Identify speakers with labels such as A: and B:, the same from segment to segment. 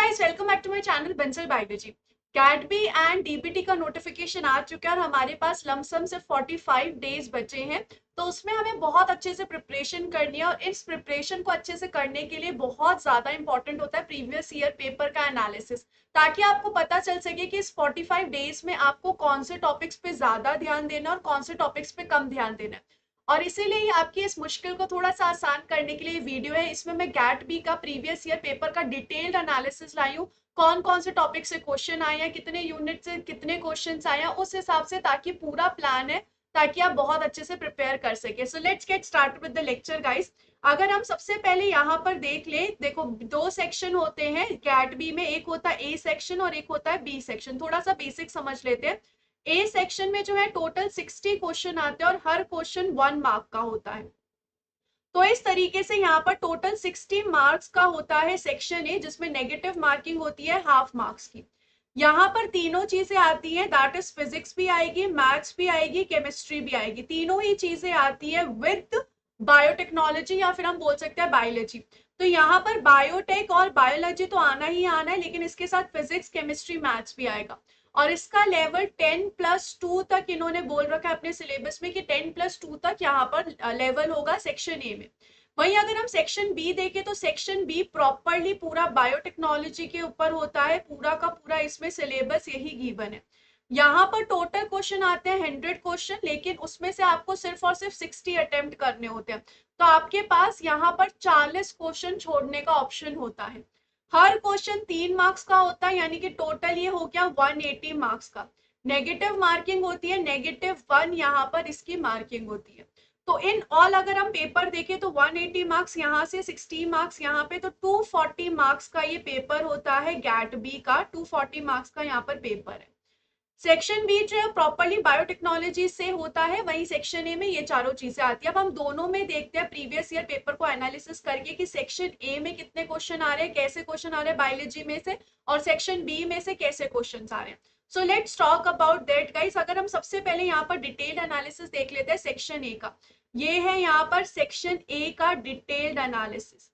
A: Guys, welcome back to my channel Bansal biology. कैडबी and DBT का notification आ चुका है और हमारे पास लमसम से 45 डेज बचे हैं। तो उसमें हमें बहुत अच्छे से प्रिपरेशन करनी है और इस प्रिपरेशन को अच्छे से करने के लिए बहुत ज्यादा इंपॉर्टेंट होता है प्रीवियस ईयर पेपर का एनालिसिस, ताकि आपको पता चल सके कि इस 45 डेज में आपको कौन से टॉपिक्स पे ज्यादा ध्यान देना है और कौन से टॉपिक्स पे कम ध्यान देना है। और इसीलिए आपकी इस मुश्किल को थोड़ा सा आसान करने के लिए वीडियो है। इसमें मैं गैट बी का प्रीवियस ईयर पेपर का डिटेल्ड एनालिसिस लाई हूँ, कौन कौन से टॉपिक से क्वेश्चन आए हैं, कितने यूनिट से कितने क्वेश्चंस आए हैं, उस हिसाब से, ताकि पूरा प्लान है, ताकि आप बहुत अच्छे से प्रिपेयर कर सके। So let's get start with the lecture guys. अगर हम सबसे पहले यहाँ पर देख ले, देखो दो सेक्शन होते हैं गैट बी में, एक होता है ए सेक्शन और एक होता है बी सेक्शन। थोड़ा सा बेसिक समझ लेते हैं। ए सेक्शन में जो है टोटल 60 क्वेश्चन आते हैं और हर क्वेश्चन 1 मार्क का होता है। तो इस तरीके से यहाँ पर टोटल 60 मार्क्स का होता है सेक्शन ए, जिसमें नेगेटिव मार्किंग होती है हाफ मार्क्स की। यहाँ पर तीनों चीजें आती हैं, दैट इज फिजिक्स भी आएगी, मैथ्स भी आएगी, केमिस्ट्री भी आएगी। तीनों ही चीजें आती है विद बायोटेक्नोलॉजी, या फिर हम बोल सकते हैं बायोलॉजी। तो यहाँ पर बायोटेक और बायोलॉजी तो आना ही आना है, लेकिन इसके साथ फिजिक्स, केमिस्ट्री, मैथ्स भी आएगा। और इसका लेवल 10+2 तक इन्होंने बोल रखा है अपने सिलेबस में कि 10+2 तक यहाँ पर लेवल होगा सेक्शन ए में। वहीं अगर हम सेक्शन बी देखें तो सेक्शन बी प्रॉपरली पूरा बायोटेक्नोलॉजी के ऊपर होता है, पूरा का पूरा इसमें सिलेबस यही गिवन है। यहाँ पर टोटल क्वेश्चन आते हैं 100 क्वेश्चन, लेकिन उसमें से आपको सिर्फ और सिर्फ 60 अटेम्प्ट करने होते हैं। तो आपके पास यहाँ पर 40 क्वेश्चन छोड़ने का ऑप्शन होता है। हर क्वेश्चन 3 मार्क्स का होता है, यानी कि टोटल ये हो गया 180 मार्क्स का। नेगेटिव मार्किंग होती है -1, यहाँ पर इसकी मार्किंग होती है। तो इन ऑल अगर हम पेपर देखें तो 180 मार्क्स यहाँ से, 60 मार्क्स यहाँ पे, तो 240 मार्क्स का ये पेपर होता है। गैट बी का 240 मार्क्स का यहाँ पर पेपर है। सेक्शन बी जो है प्रॉपरली बायोटेक्नोलॉजी से होता है, वही सेक्शन ए में ये चारों चीजें आती है। अब हम दोनों में देखते हैं प्रीवियस ईयर पेपर को एनालिसिस करके कि सेक्शन ए में कितने क्वेश्चन आ रहे हैं, कैसे क्वेश्चन आ रहे हैं बायोलॉजी में से, और सेक्शन बी में से कैसे क्वेश्चन आ रहे हैं। So let's talk about that guys. अगर हम सबसे पहले यहाँ पर डिटेल्ड एनालिसिस देख लेते हैं सेक्शन ए का। ये है यहाँ पर सेक्शन ए का डिटेल्ड एनालिसिस,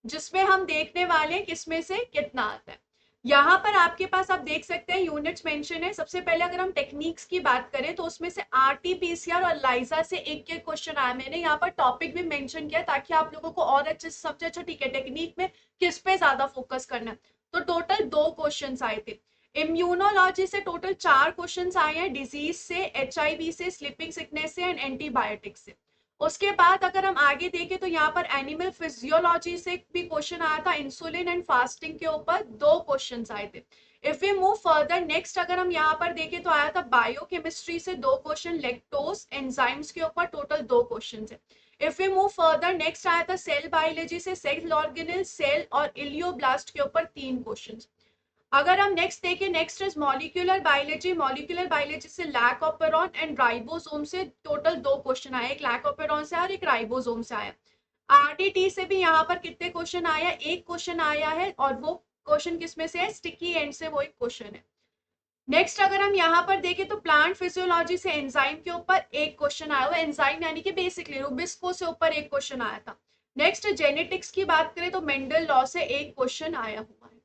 A: जिसमें हम देखने वाले हैं किसमें से कितना आता है। यहाँ पर आपके पास आप देख सकते हैं यूनिट्स मेंशन है। सबसे पहले अगर हम टेक्निक्स की बात करें तो उसमें से आरटीपीसीआर और लाइजा से एक एक क्वेश्चन आया। मैंने यहाँ पर टॉपिक भी मेंशन किया ताकि आप लोगों को और अच्छे से समझे। अच्छा ठीक है, टेक्निक में किस पे ज्यादा फोकस करना है। तो टोटल 2 क्वेश्चन आए थे। इम्यूनोलॉजी से टोटल 4 क्वेश्चन आए हैं, डिजीज से, HIV से, स्लीपिंग सिकनेस से एंड एंटीबायोटिक्स से। उसके बाद अगर हम आगे देखें तो यहाँ पर एनिमल फिजियोलॉजी से भी क्वेश्चन आया था, इंसुलिन एंड फास्टिंग के ऊपर 2 क्वेश्चन आए थे। If we move further next अगर हम यहाँ पर देखें तो आया था बायोकेमिस्ट्री से 2 क्वेश्चन, लेक्टोज एंजाइम्स के ऊपर टोटल 2 क्वेश्चन है। If we move further next आया था सेल बायोलॉजी से, सेल ऑर्गेनेल, सेल और इलियोब्लास्ट के ऊपर 3 क्वेश्चन। अगर हम नेक्स्ट देखें, next is molecular biology. Molecular biology से लैक ऑपेरॉन एंड राइबोसोम से टोटल 2 क्वेश्चन आए, एक लैक ऑपेरॉन से और एक राइबोसोम से आया। आरडीटी से भी यहाँ पर कितने क्वेश्चन आया, एक क्वेश्चन आया है, और वो क्वेश्चन किसमें से है, स्टिकी एंड से वो एक क्वेश्चन है। नेक्स्ट अगर हम यहाँ पर देखें तो प्लांट फिजियोलॉजी से एंजाइम के ऊपर एक क्वेश्चन आया हुआ, एंजाइम यानी कि बेसिकली रुबिस्को से ऊपर एक क्वेश्चन आया था। नेक्स्ट जेनेटिक्स की बात करें तो मेंडल लॉ से एक क्वेश्चन आया हुआ है।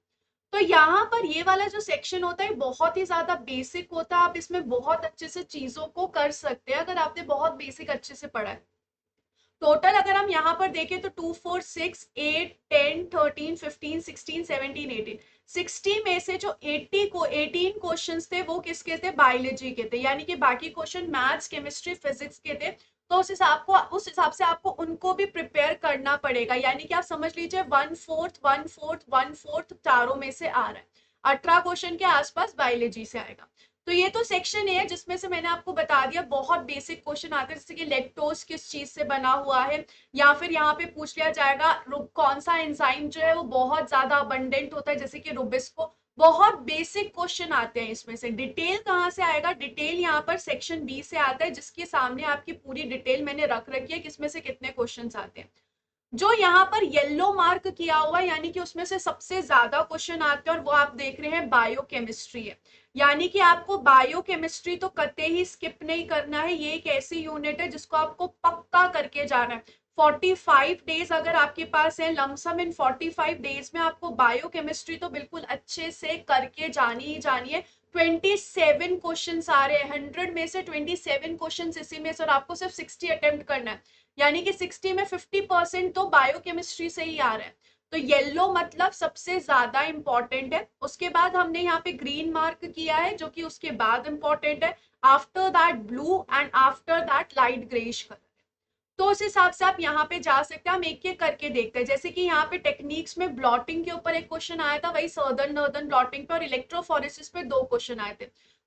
A: तो यहाँ पर ये वाला जो सेक्शन होता है बहुत ही ज्यादा बेसिक होता है। आप इसमें बहुत अच्छे से चीजों को कर सकते हैं अगर आपने बहुत बेसिक अच्छे से पढ़ा है। टोटल अगर हम यहाँ पर देखें तो 2, 4, 6, 8, 10, 13, 15, 16, 17, 18, 60 में से जो 18 क्वेश्चंस थे वो किसके थे, बायोलॉजी के थे, यानी कि बाकी क्वेश्चन मैथ्स, केमिस्ट्री, फिजिक्स के थे। तो उस हिसाब से आपको उनको भी प्रिपेयर करना पड़ेगा, यानी कि आप समझ लीजिए 1/4 1/4 1/4 चारों में से आ रहा है। 18 क्वेश्चन के आसपास बायोलॉजी से आएगा। तो ये तो सेक्शन ए है जिसमें से मैंने आपको बता दिया बहुत बेसिक क्वेश्चन आते हैं, जैसे कि लेक्टोज किस चीज से बना हुआ है, या फिर यहाँ पे पूछ लिया जाएगा कौन सा एंजाइम जो है वो बहुत ज्यादा अबंडेंट होता है, जैसे कि रुबिस्को। बहुत बेसिक क्वेश्चन आते हैं इसमें से। डिटेल कहाँ से आएगा, डिटेल यहाँ पर सेक्शन बी से आता है, जिसके सामने आपकी पूरी डिटेल मैंने रख रखी है किसमें से कितने क्वेश्चन आते हैं। जो यहाँ पर येलो मार्क किया हुआ है, यानी कि उसमें से सबसे ज्यादा क्वेश्चन आते हैं, और वो आप देख रहे हैं बायोकेमिस्ट्री है। यानी कि आपको बायोकेमिस्ट्री तो कतई ही स्किप नहीं करना है। ये एक ऐसी यूनिट है जिसको आपको पक्का करके जाना है। 45 डेज अगर आपके पास है, लमसम इन 45 डेज में आपको बायोकेमिस्ट्री तो बिल्कुल अच्छे से करके जानी ही जानी है। 27 क्वेश्चन आ रहे हैं, 100 में से 27 क्वेश्चन इसी में से, और आपको सिर्फ 60 अटेम्प्ट करना है, यानी कि 60 में 50% तो बायोकेमिस्ट्री से ही आ रहा है। तो येलो मतलब सबसे ज्यादा इंपॉर्टेंट है। उसके बाद हमने यहाँ पे ग्रीन मार्क किया है जो कि उसके बाद इंपॉर्टेंट है, after that blue and after that light greyish colour. तो उस हिसाब से आप यहाँ पे जा सकते हैं। हम एक एक करके देखते हैं, जैसे कि यहाँ पे टेक्निक्स में ब्लॉटिंग के ऊपर एक क्वेश्चन आया था, वही सर्दर्न नॉर्दर्न ब्लॉटिंग पे, और इलेक्ट्रोफोरेसिस पे 2 क्वेश्चन आए थे।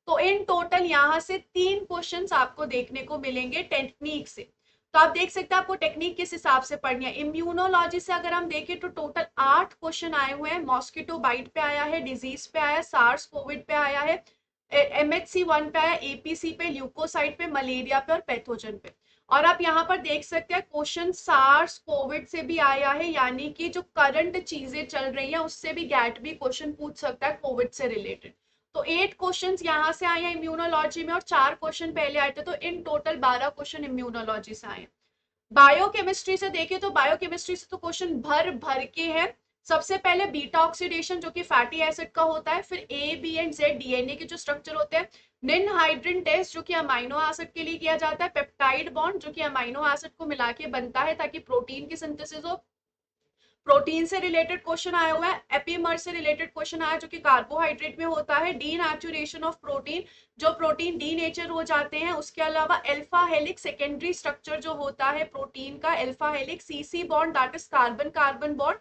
A: तो इन टोटल यहाँ से 3 क्वेश्चंस आपको देखने को मिलेंगे टेक्निक से। तो आप देख सकते हैं आपको टेक्निक किस हिसाब से पढ़नी है। इम्यूनोलॉजी से अगर हम देखें तो टोटल 8 क्वेश्चन आए हुए हैं। मॉस्किटो बाइट पे आया है, डिजीज पे आया, सार्स कोविड पे आया है, MHC1 पे आया, एपीसी पे, ल्यूकोसाइट पे, मलेरिया पे और पैथोजन पे। और आप यहाँ पर देख सकते हैं क्वेश्चन सार्स कोविड से भी आया है, यानी कि जो करंट चीजें चल रही हैं उससे भी गैट भी क्वेश्चन पूछ सकता है कोविड से रिलेटेड। तो 8 क्वेश्चंस यहाँ से आए हैं इम्यूनोलॉजी में, और 4 क्वेश्चन पहले आए थे, तो इन टोटल 12 क्वेश्चन इम्यूनोलॉजी से आए। बायोकेमिस्ट्री से देखें तो बायोकेमिस्ट्री से तो क्वेश्चन भर भर के हैं। सबसे पहले बीटा ऑक्सीडेशन जो कि फैटी एसिड का होता है, फिर A B and Z DNA के जो स्ट्रक्चर होते हैं, निन हाइड्रिन टेस्ट जो कि अमाइनो एसिड के लिए किया जाता है, पेप्टाइड बॉन्ड जो कि अमाइनो एसिड को मिला के बनता है ताकि प्रोटीन की सिंथेसिस हो। प्रोटीन से रिलेटेड क्वेश्चन आया हुआ है, एपीमर से रिलेटेड क्वेश्चन आया जो कि कार्बोहाइड्रेट में होता है, डी नेचुरेशन ऑफ प्रोटीन, जो प्रोटीन डी नेचर हो जाते हैं। उसके अलावा अल्फा हेलिक्स सेकेंडरी स्ट्रक्चर जो होता है प्रोटीन का, alpha helix, CC bond that is carbon carbon bond.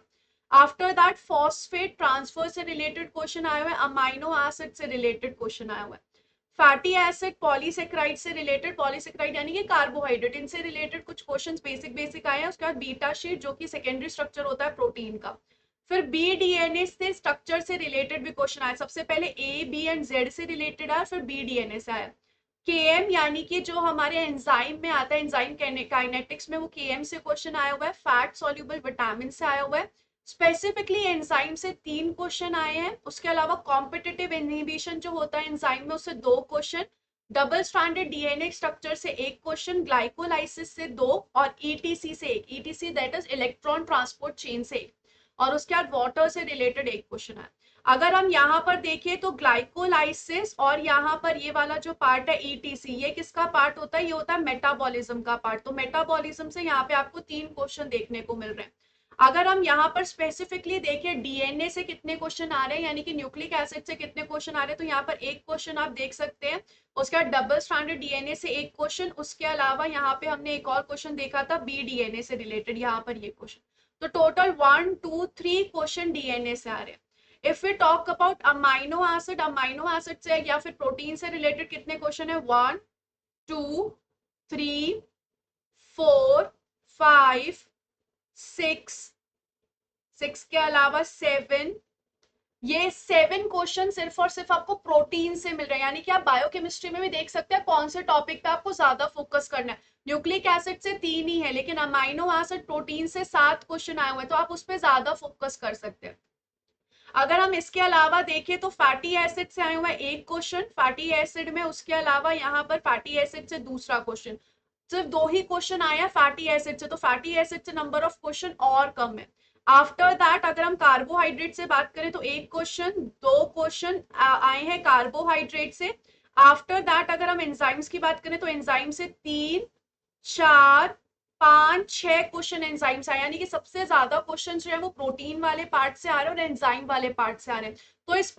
A: After that phosphate transfer से रिलेटेड क्वेश्चन आया हुआ है, अमाइनो एसिड से रिलेटेड क्वेश्चन आया हुआ है, फैटी एसिड पॉलीसेक्राइड से रिलेटेड, पॉलीसेक्राइड यानी कि कार्बोहाइड्रेट, इनसे रिलेटेड कुछ क्वेश्चंस बेसिक बेसिक आए हैं। उसके बाद बीटा शीट जो कि सेकेंडरी स्ट्रक्चर होता है प्रोटीन का। फिर बी डीएनए से स्ट्रक्चर से रिलेटेड भी क्वेश्चन आया। सबसे पहले ए बी एंड जेड से रिलेटेड आया, फिर बी डीएनए से आया। केएम यानी कि जो हमारे एंजाइम में आता है, एंजाइम काइनेटिक्स में, वो केएम से क्वेश्चन आया हुआ है। फैट सॉल्युबल विटामिन से आया हुआ है। स्पेसिफिकली एंजाइम से 3 क्वेश्चन आए हैं। उसके अलावा कॉम्पिटिटिव इनहिबिशन जो होता है एंजाइम में, उससे 2 question, double stranded DNA structure से 1 क्वेश्चन, ग्लाइकोलाइसिस से 2, और ईटीसी से 1, etc that is electron transport chain से 1, और उसके बाद वाटर से रिलेटेड 1 क्वेश्चन है। अगर हम यहाँ पर देखें तो ग्लाइकोलाइसिस और यहाँ पर ये वाला जो पार्ट है ईटीसी, ये किसका पार्ट होता है? ये होता है मेटाबॉलिज्म का पार्ट। तो मेटाबॉलिज्म से यहाँ पे आपको 3 क्वेश्चन देखने को मिल रहे हैं। अगर हम यहाँ पर स्पेसिफिकली देखें डीएनए से कितने क्वेश्चन आ रहे हैं, यानी कि न्यूक्लिक एसिड से कितने क्वेश्चन आ रहे हैं, तो यहाँ पर 1 क्वेश्चन आप देख सकते हैं। उसके बाद डबल स्ट्रैंडेड डीएनए से 1 क्वेश्चन। उसके अलावा यहाँ पे हमने एक और क्वेश्चन देखा था बी डीएनए से रिलेटेड, यहाँ पर ये क्वेश्चन। तो टोटल 1 2 3 क्वेश्चन डीएनए से आ रहे हैं। If we talk about amino acid, amino acid से या फिर प्रोटीन से रिलेटेड कितने क्वेश्चन है? 1 2 3 4 5 6 6 के अलावा 7, ये 7 क्वेश्चन सिर्फ और सिर्फ आपको प्रोटीन से मिल रहे हैं। यानी कि आप बायोकेमिस्ट्री में भी देख सकते हैं कौन से टॉपिक पे आपको ज्यादा फोकस करना है। न्यूक्लिक एसिड से 3 ही है, लेकिन अमाइनो एसिड प्रोटीन से 7 क्वेश्चन आए हुए हैं, तो आप उस पर ज्यादा फोकस कर सकते हैं। अगर हम इसके अलावा देखें तो फैटी एसिड से आए हुए हैं 1 क्वेश्चन, फैटी एसिड में। उसके अलावा यहाँ पर फैटी एसिड से दूसरा क्वेश्चन, सिर्फ 2 ही क्वेश्चन आया फैटी एसिड से, तो फैटी एसिड से नंबर ऑफ क्वेश्चन और कम है। आफ्टर दैट अगर हम कार्बोहाइड्रेट से बात करें तो 1 क्वेश्चन, 2 क्वेश्चन आए हैं कार्बोहाइड्रेट से। आफ्टर दैट अगर हम एंजाइम्स की बात करें तो एंजाइम से 3 4 5 6 क्वेश्चन एंजाइम्स आए, यानी कि सबसे ज्यादा क्वेश्चन जो है वो प्रोटीन वाले पार्ट से आ रहे हैं और एंजाइम वाले पार्ट से आ रहे हैं। तो इस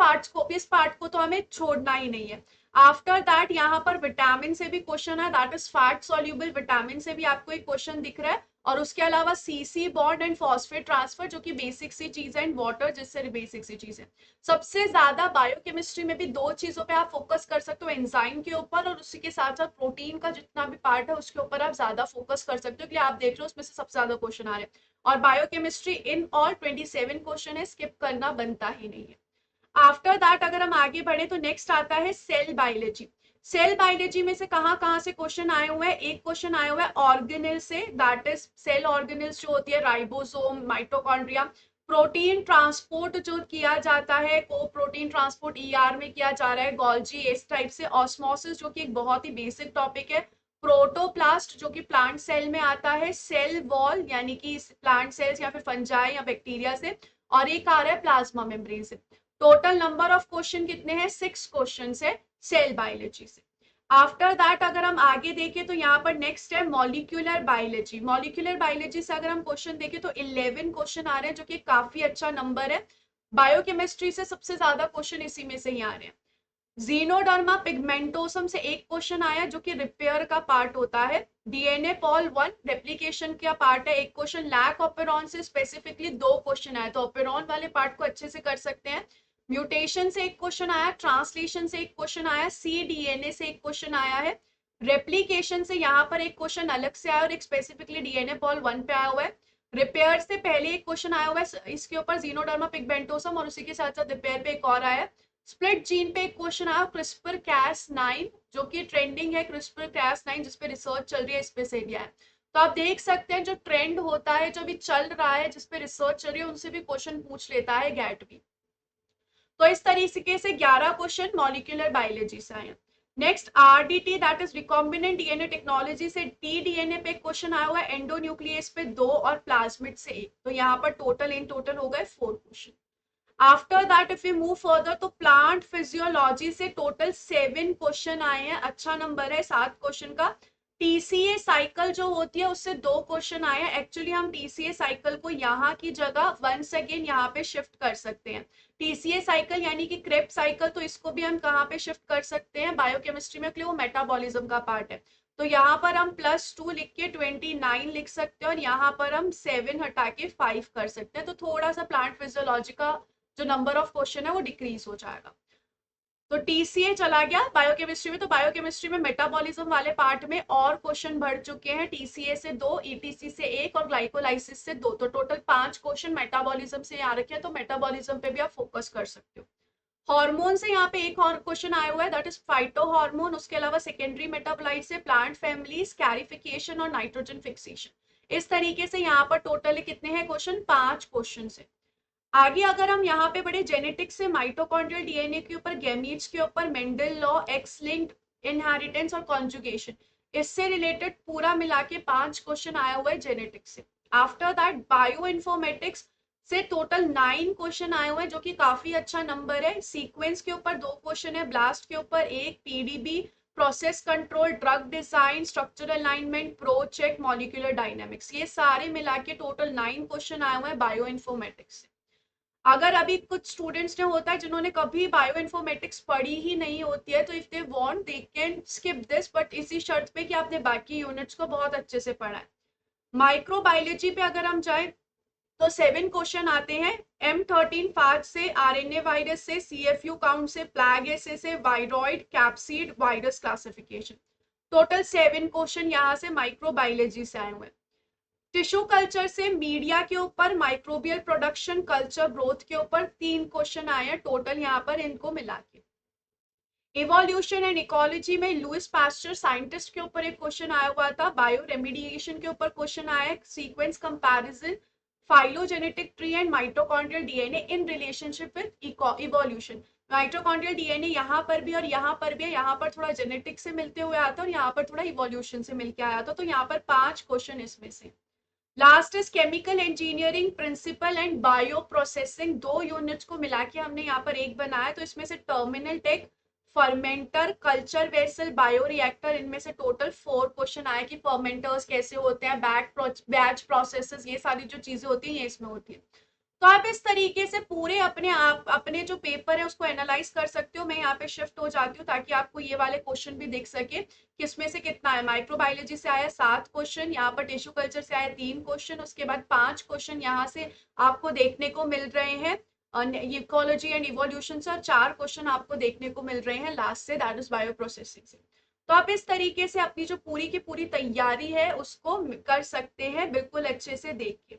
A: पार्ट को तो हमें छोड़ना ही नहीं है। आफ्टर दैट यहाँ पर विटामिन से भी क्वेश्चन है, that is fat soluble vitamin से भी आपको एक क्वेश्चन दिख रहा है। और उसके अलावा CC bond and phosphate transfer जो कि बेसिक सी चीज है, एंड वाटर जिससे बेसिक सी चीज है। सबसे ज्यादा बायोकेमिस्ट्री में भी 2 चीजों पे आप फोकस कर सकते हो, एंजाइम के ऊपर, और उसी के साथ साथ प्रोटीन का जितना भी पार्ट है उसके ऊपर आप ज्यादा फोकस कर सकते हो, इसलिए आप देख रहे हो उसमें से सबसे ज्यादा क्वेश्चन आ रहे हैं। और बायोकेमिस्ट्री इन ऑल 27 क्वेश्चन है, स्किप करना बनता ही नहीं है। आफ्टर दैट अगर हम आगे बढ़े तो नेक्स्ट आता है सेल बायोलॉजी। सेल बायोलॉजी में से कहाँ से क्वेश्चन आए हुए हैं? एक क्वेश्चन आया हुआ है ऑर्गेनेल से, दैट इज सेल ऑर्गेनेल्स जो होती है, राइबोसोम, माइटोकॉन्ड्रिया। प्रोटीन ट्रांसपोर्ट जो किया जाता है, को प्रोटीन ट्रांसपोर्ट ईआर में किया जा रहा है, गोल्जी इस टाइप से। ऑस्मोसिस जो कि एक बहुत ही बेसिक टॉपिक है, प्रोटोप्लास्ट जो कि प्लांट सेल में आता है, सेल वॉल यानी कि प्लांट सेल्स या फिर फंजाई या बैक्टीरिया से, और एक आ रहा है प्लाज्मा मेम्ब्रेन से। टोटल नंबर ऑफ क्वेश्चन कितने हैं? 6 क्वेश्चन है सेल बायोलॉजी से। आफ्टर दैट अगर हम आगे देखें तो यहाँ पर नेक्स्ट है मॉलिक्यूलर बायोलॉजी। मॉलिक्यूलर बायोलॉजी से अगर हम क्वेश्चन देखें तो 11 क्वेश्चन आ रहे हैं, जो कि काफी अच्छा नंबर है। बायोकेमिस्ट्री से सबसे ज्यादा क्वेश्चन इसी में से ही आ रहे हैं। जीनोडर्मा पिगमेंटोसम से एक क्वेश्चन आया जो कि रिपेयर का पार्ट होता है। डीएनए पॉल 1 रेप्लिकेशन का पार्ट है, एक क्वेश्चन। लैक ऑपेरॉन से स्पेसिफिकली 2 क्वेश्चन आए, तो ऑपेरॉन वाले पार्ट को अच्छे से कर सकते हैं। म्यूटेशन से एक क्वेश्चन आया, ट्रांसलेशन से एक क्वेश्चन आया, सी डीएनए से एक क्वेश्चन आया है, रेप्लीकेशन से यहाँ पर एक क्वेश्चन अलग से आया और एक स्पेसिफिकली डीएनए पॉल 1 पे आया हुआ है। रिपेयर से पहले एक क्वेश्चन आया हुआ है इसके ऊपर जीनोडर्मा पिगमेंटोसम, और उसी के साथ साथ रिपेयर पे एक और आया है। स्प्लिट जीन पे एक क्वेश्चन आया क्रिस्पर कैस 9, जो कि ट्रेंडिंग है, क्रिस्पर कैस 9 जिसपे रिसर्च चल रही है, इस पे से दिया है। तो आप देख सकते हैं जो ट्रेंड होता है, जो भी चल रहा है, जिसपे रिसर्च चल रही है, उनसे भी क्वेश्चन पूछ लेता है गैट भी। तो इस तरीके से 11 क्वेश्चन मॉलिक्यूलर बायोलॉजी से आए। Next RDT that is recombinant DNA technology से टी डीएनए पे क्वेश्चन आया हुआ है, एंडोन्यूक्लियस पे 2 और प्लाज्मिड से 1। तो यहाँ पर टोटल इन टोटल हो गए 4 question. After that if you move further तो प्लांट फिजियोलॉजी से टोटल 7 क्वेश्चन आए हैं, अच्छा नंबर है 7 क्वेश्चन का। टीसीए साइकिल जो होती है उससे 2 क्वेश्चन आए हैं। एक्चुअली हम टीसीए साइकिल को यहाँ की जगह वंस अगेन यहाँ पे शिफ्ट कर सकते हैं। टीसीए साइकिल यानी कि क्रेब साइकिल, तो इसको भी हम कहाँ पे शिफ्ट कर सकते हैं? बायोकेमिस्ट्री में, क्योंकि वो मेटाबॉलिज्म का पार्ट है। तो यहाँ पर हम +2 लिख के 29 लिख सकते हैं, और यहाँ पर हम 7 हटा के 5 कर सकते हैं। तो थोड़ा सा प्लांट फिजियोलॉजी का जो नंबर ऑफ क्वेश्चन है वो डिक्रीज हो जाएगा। तो टीसीए चला गया बायोकेमिस्ट्री में। तो बायोकेमिस्ट्री में मेटाबॉलिज्म वाले पार्ट में और क्वेश्चन बढ़ चुके हैं, टीसीए से 2, ईटीसी से 1 और ग्लाइकोलाइसिस से 2। तो टोटल 5 क्वेश्चन मेटाबॉलिज्म से आ रखे हैं, तो मेटाबॉलिज्म पे भी आप फोकस कर सकते हो। हार्मोन से यहाँ पे एक और क्वेश्चन आया हुआ है, दैट इज फाइटो हार्मोन। उसके अलावा सेकेंडरी मेटाबोलाइट से प्लांट फैमिलीज, कैरिफिकेशन और नाइट्रोजन फिक्सेशन। इस तरीके से यहाँ पर टोटल कितने हैं क्वेश्चन? 5 क्वेश्चन है। आगे अगर हम यहाँ पे बड़े जेनेटिक्स से माइटोकॉन्ड्रियल डीएनए के ऊपर, गैमीट्स के ऊपर, Mendel law, x linked inheritance और कॉन्जुगेशन, इससे रिलेटेड पूरा मिला के 5 क्वेश्चन आया हुआ है जेनेटिक्स से। आफ्टर दैट बायो इन्फॉर्मेटिक्स से टोटल 9 क्वेश्चन आए हुए हैं, जो कि काफी अच्छा नंबर है। सीक्वेंस के ऊपर 2 क्वेश्चन है, ब्लास्ट के ऊपर 1, PDB, process control, drug design, structural alignment, PROCHECK, molecular dynamics, ये सारे मिला के टोटल 9 क्वेश्चन आए हुए हैं बायो इन्फॉर्मेटिक्स से। अगर अभी कुछ स्टूडेंट्स ने होता है जिन्होंने कभी बायो इन्फॉर्मेटिक्स पढ़ी ही नहीं होती है, तो if they want they can skip this, but इसी शर्त पे कि आपने बाकी यूनिट्स को बहुत अच्छे से पढ़ा है। माइक्रोबायोलॉजी पे अगर हम जाए तो 7 क्वेश्चन आते हैं, M13 फाज से, आरएनए वायरस से, सीएफयू काउंट से, प्लैग एसे से, viroid, capsid, virus classification. Total 7 question यहाँ से माइक्रोबायोलॉजी से आए हुए हैं। टिश्यू कल्चर से मीडिया के ऊपर, माइक्रोबियल प्रोडक्शन, कल्चर ग्रोथ के ऊपर 3 क्वेश्चन आए हैं टोटल यहाँ पर इनको मिला के। इवोल्यूशन एंड इकोलॉजी में लुइस पास्चर साइंटिस्ट के ऊपर एक क्वेश्चन आया हुआ था। बायो रेमिडिएशन के ऊपर क्वेश्चन आया है, sequence comparison, phylogenetic tree and mitochondrial DNA in relationship with evolution. Mitochondrial DNA यहाँ पर भी और यहाँ पर भी है, यहाँ पर थोड़ा जेनेटिक से मिलते हुए आता है और यहाँ पर थोड़ा इवोल्यूशन से मिलके आया था। तो यहाँ पर 5 क्वेश्चन इसमें से। Last is chemical engineering principle and bio processing, 2 units को मिला के हमने यहाँ पर एक बनाया। तो इसमें से terminal tech, fermenter, culture vessel, bioreactor, इनमें से टोटल 4 क्वेश्चन आए कि फर्मेंटर्स कैसे होते हैं, बैच प्रोसेसेस, ये सारी जो चीजें होती हैं ये इसमें होती है। तो आप इस तरीके से पूरे अपने जो पेपर है उसको एनालाइज कर सकते हो। मैं यहाँ पे शिफ्ट हो जाती हूँ ताकि आपको ये वाले क्वेश्चन भी दिख सके किसमें से कितना है। माइक्रोबायोलॉजी से आया 7 क्वेश्चन, यहाँ पर टिश्यू कल्चर से आया 3 क्वेश्चन, उसके बाद 5 क्वेश्चन यहाँ से आपको देखने को मिल रहे हैं इकोलॉजी एंड इवोल्यूशन से, और 4 क्वेश्चन आपको देखने को मिल रहे हैं लास्ट से, दैट इज बायो प्रोसेसिंग से। तो आप इस तरीके से अपनी जो पूरी की पूरी तैयारी है उसको कर सकते हैं बिल्कुल अच्छे से देख के।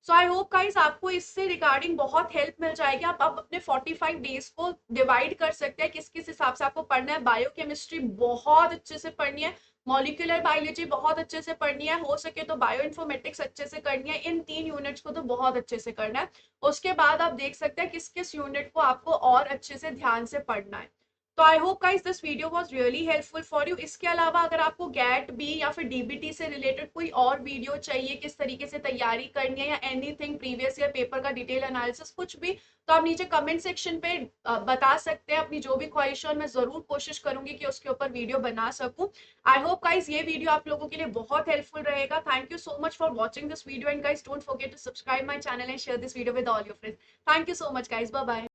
A: सो आई होप गाइस आपको इससे रिगार्डिंग बहुत हेल्प मिल जाएगी। आप अपने 45 डेज को डिवाइड कर सकते हैं किस किस हिसाब से आपको पढ़ना है। बायोकेमिस्ट्री बहुत अच्छे से पढ़नी है, मॉलिक्यूलर बायोलॉजी बहुत अच्छे से पढ़नी है, हो सके तो बायो इन्फॉर्मेटिक्स अच्छे से करनी है। इन 3 यूनिट्स को तो बहुत अच्छे से करना है। उसके बाद आप देख सकते हैं किस किस यूनिट को आपको और अच्छे से ध्यान से पढ़ना है। तो आई hope guys this video was really helpful for you. इसके अलावा अगर आपको गैट बी या फिर डीबीटी से रिलेटेड कोई और वीडियो चाहिए, किस तरीके से तैयारी करनी है या एनीथिंग प्रीवियस ईयर पेपर का डिटेल एनालिसिस कुछ भी, तो आप नीचे कमेंट सेक्शन पे बता सकते हैं अपनी जो भी ख्वाहिश है, और मैं जरूर कोशिश करूंगी कि उसके ऊपर वीडियो बना सकूं। आई होप गाइस ये वीडियो आप लोगों के लिए बहुत हेल्पफुल रहेगा। Thank you so much for watching this video and guys don't forget to subscribe my channel and share this video with all your friends. Thank you so much guys, bye bye.